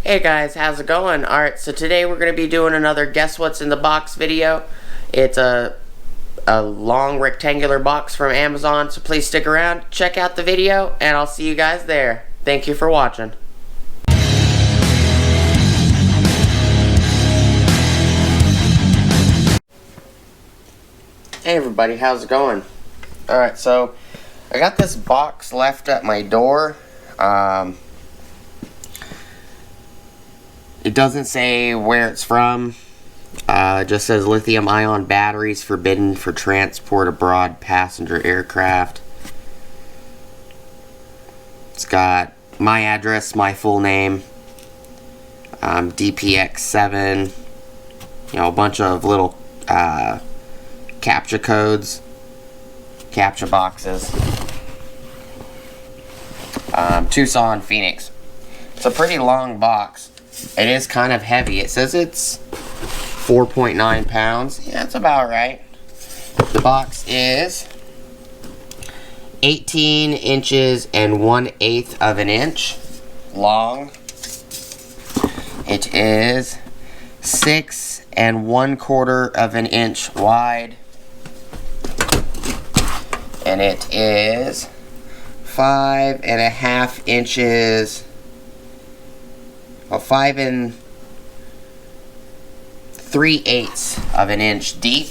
Hey guys, how's it going? Alright, so today we're going to be doing another Guess What's in the Box video. It's a long rectangular box from Amazon, so please stick around, check out the video, and I'll see you guys there. Thank you for watching. Hey everybody, how's it going? Alright, so I got this box left at my door. It doesn't say where it's from. It just says lithium-ion batteries forbidden for transport abroad passenger aircraft. It's got my address, my full name, DPX7, a bunch of little CAPTCHA codes, CAPTCHA boxes. Tucson, Phoenix. It's a pretty long box. It is kind of heavy. It says it's 4.9 pounds. Yeah, that's about right. The box is 18 inches and 1/8 of an inch long. It is 6 1/4 of an inch wide. And it is 5.5 inches. 5 3/8 of an inch deep.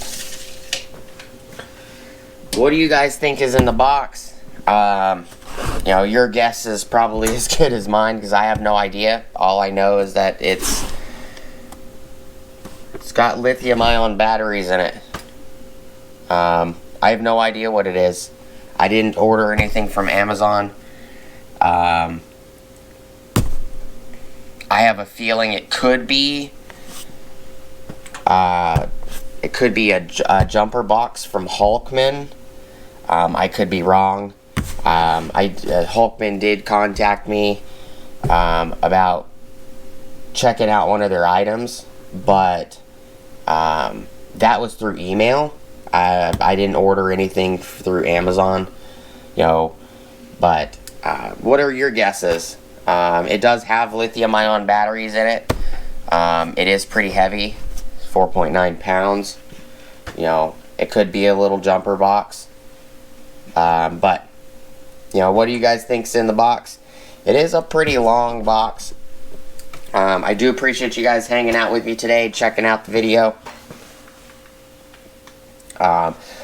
What do you guys think is in the box? Your guess is probably as good as mine because I have no idea. All I know is that it's got lithium-ion batteries in it. I have no idea what it is. I didn't order anything from Amazon. I have a feeling it could be a jumper box from Hulkman. I could be wrong. Hulkman did contact me about checking out one of their items, but that was through email. I didn't order anything through Amazon, but what are your guesses? It does have lithium-ion batteries in it. It is pretty heavy, 4.9 pounds. It could be a little jumper box. But, what do you guys think's in the box? It is a pretty long box. I do appreciate you guys hanging out with me today, checking out the video.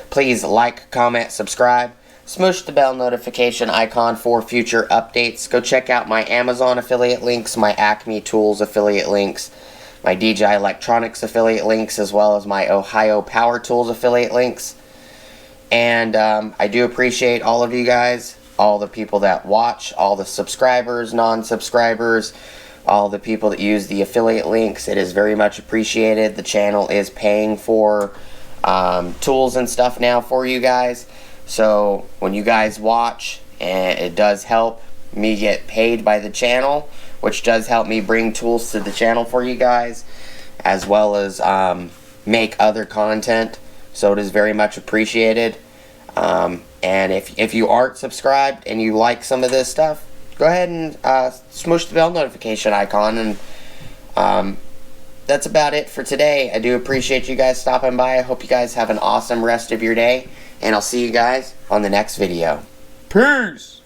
Please like, comment, subscribe. Smoosh the bell notification icon for future updates. Go check out my Amazon affiliate links, my Acme Tools affiliate links, my DJI Electronics affiliate links, as well as my Ohio Power Tools affiliate links. And I do appreciate all of you guys, all the people that watch, all the subscribers, non-subscribers, all the people that use the affiliate links. It is very much appreciated. The channel is paying for tools and stuff now for you guys. So when you guys watch, and it does help me get paid by the channel, which does help me bring tools to the channel for you guys, as well as make other content. So it is very much appreciated. And if you aren't subscribed and you like some of this stuff, go ahead and smoosh the bell notification icon. And that's about it for today. I do appreciate you guys stopping by. I hope you guys have an awesome rest of your day. And I'll see you guys on the next video. Peace!